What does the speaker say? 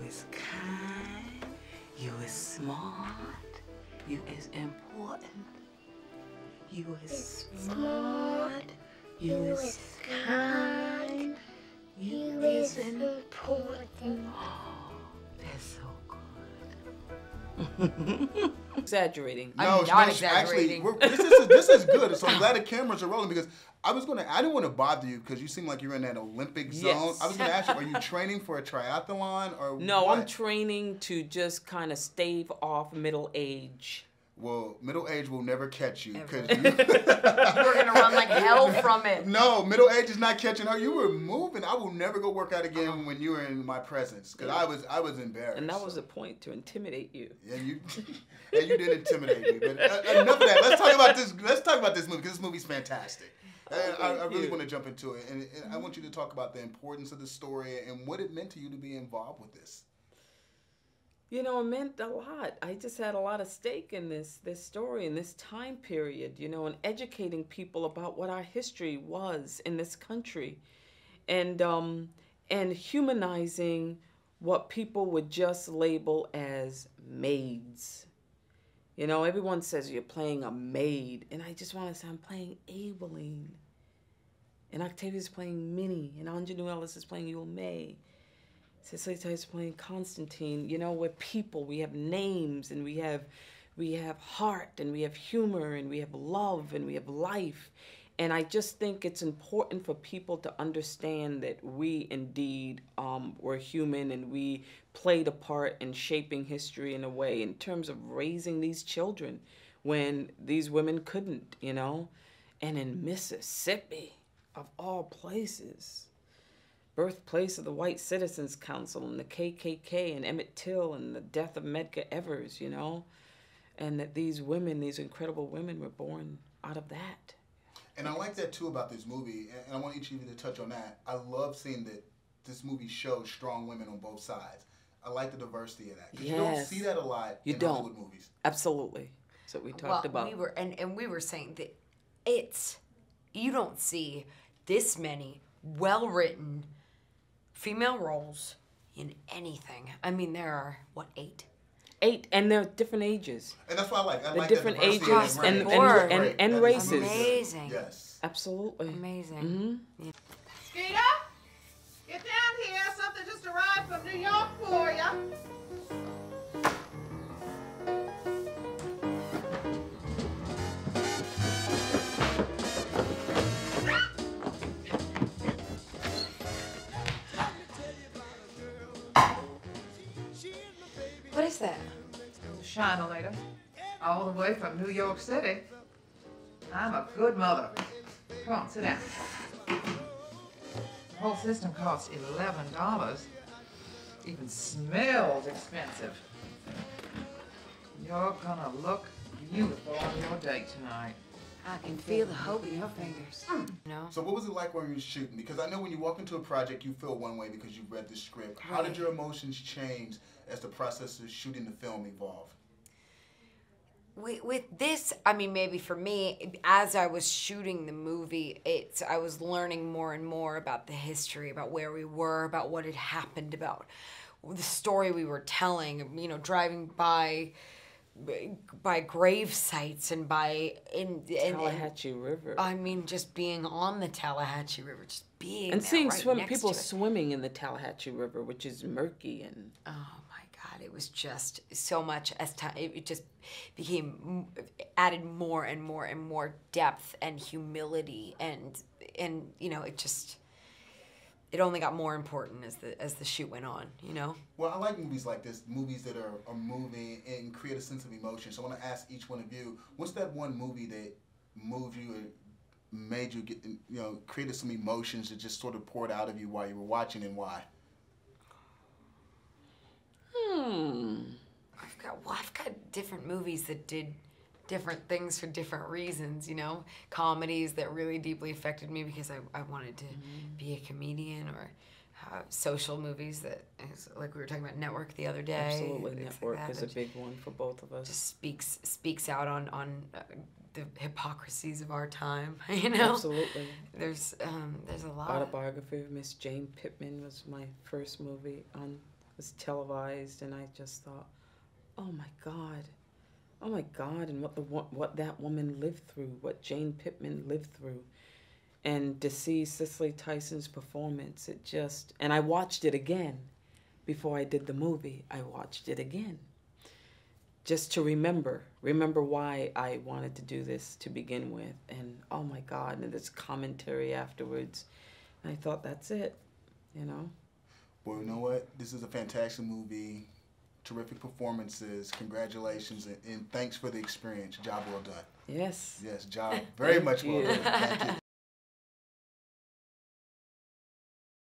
is kind, you is smart, you is important, you is smart, you is kind, you is important. Oh, that's so good. Exaggerating. No, I'm not exaggerating. Actually, this is good. So I'm glad the cameras are rolling because I didn't want to bother you because you seem like you're in that Olympic zone. Yes. I was going to ask you, are you training for a triathlon or No, what? I'm training to just kind of stave off middle age. Well, middle age will never catch you because You're gonna run like hell from it. No, middle age is not catching her. You were moving. I will never go work out again when you were in my presence because I was embarrassed. And that was a point to intimidate you. Yeah, you did intimidate me. But enough of that. Let's talk about this. Let's talk about this movie because this movie's fantastic. I really want to jump into it, and I want you to talk about the importance of the story and what it meant to you to be involved with this. You know, it meant a lot. I just had a lot of stake in this story, in this time period, you know, and educating people about what our history was in this country, and humanizing what people would just label as maids. You know, everyone says you're playing a maid, and I just want to say I'm playing Aileen, and Octavia's playing Minnie, and Ingenue Ellis is playing Yule May. Cicely Ty's playing Constantine. You know, we're people. We have names, and we have heart, and we have humor, and we have love, and we have life. And I just think it's important for people to understand that we indeed were human, and we played a part in shaping history in a way in terms of raising these children when these women couldn't, you know. And in Mississippi, of all places, birthplace of the White Citizens Council and the KKK and Emmett Till and the death of Medgar Evers, you know, and that these women, these incredible women, were born out of that. And I like that too about this movie, and I want each of you to touch on that. I love seeing that this movie shows strong women on both sides. I like the diversity of that because you don't see that a lot in Hollywood movies. Absolutely. That's what we talked about. We were saying that you don't see this many well-written female roles in anything. I mean, there are, what, 8? 8, and they're different ages. And that's what I like. I like different that ages and races. Amazing. Yes. Absolutely. Amazing. Skeeter, get down here. Something just arrived from New York for you. What is that? Shine-a-later, all the way from New York City. I'm a good mother. Come on, sit down. The whole system costs $11. Even smells expensive. You're gonna look beautiful on your date tonight. I can feel the hope in your fingers. No. So what was it like when you were shooting? Because I know when you walk into a project, you feel one way because you read the script. How did your emotions change as the process of shooting the film evolved? With this, I mean, maybe for me, as I was shooting the movie, I was learning more and more about the history, about where we were, about what had happened, about the story we were telling, you know, driving by grave sites and Tallahatchie River. I mean, just being on the Tallahatchie River, just being and there seeing right people swimming in the Tallahatchie River, which is murky and. Oh my God! It was just so much as time. It just added more and more and more depth and humility and you know it only got more important as the shoot went on, you know? Well, I like movies like this, movies that are moving and create a sense of emotion. So I want to ask each one of you, what's that one movie that moved you or made you get, you know, created some emotions that just sort of poured out of you while you were watching, and why? I've got different movies that did different things for different reasons, you know? Comedies that really deeply affected me because I wanted to be a comedian, or social movies that, like we were talking about Network the other day. Absolutely, Network is a big one for both of us. Just speaks out on the hypocrisies of our time, you know? Absolutely. There's a lot. Autobiography of Miss Jane Pittman was my first movie on was televised, and I just thought, oh my God, oh my God, and what that woman lived through, what Jane Pittman lived through, and to see Cicely Tyson's performance, it just, and I watched it again before I did the movie. I watched it again just to remember why I wanted to do this to begin with, and oh my God, and this commentary afterwards, and I thought, that's it, you know. Well, you know what? This is a fantastic movie. Terrific performances. Congratulations, and thanks for the experience. Job well done. Yes. Yes, job very Thank much well you. done. Thank you.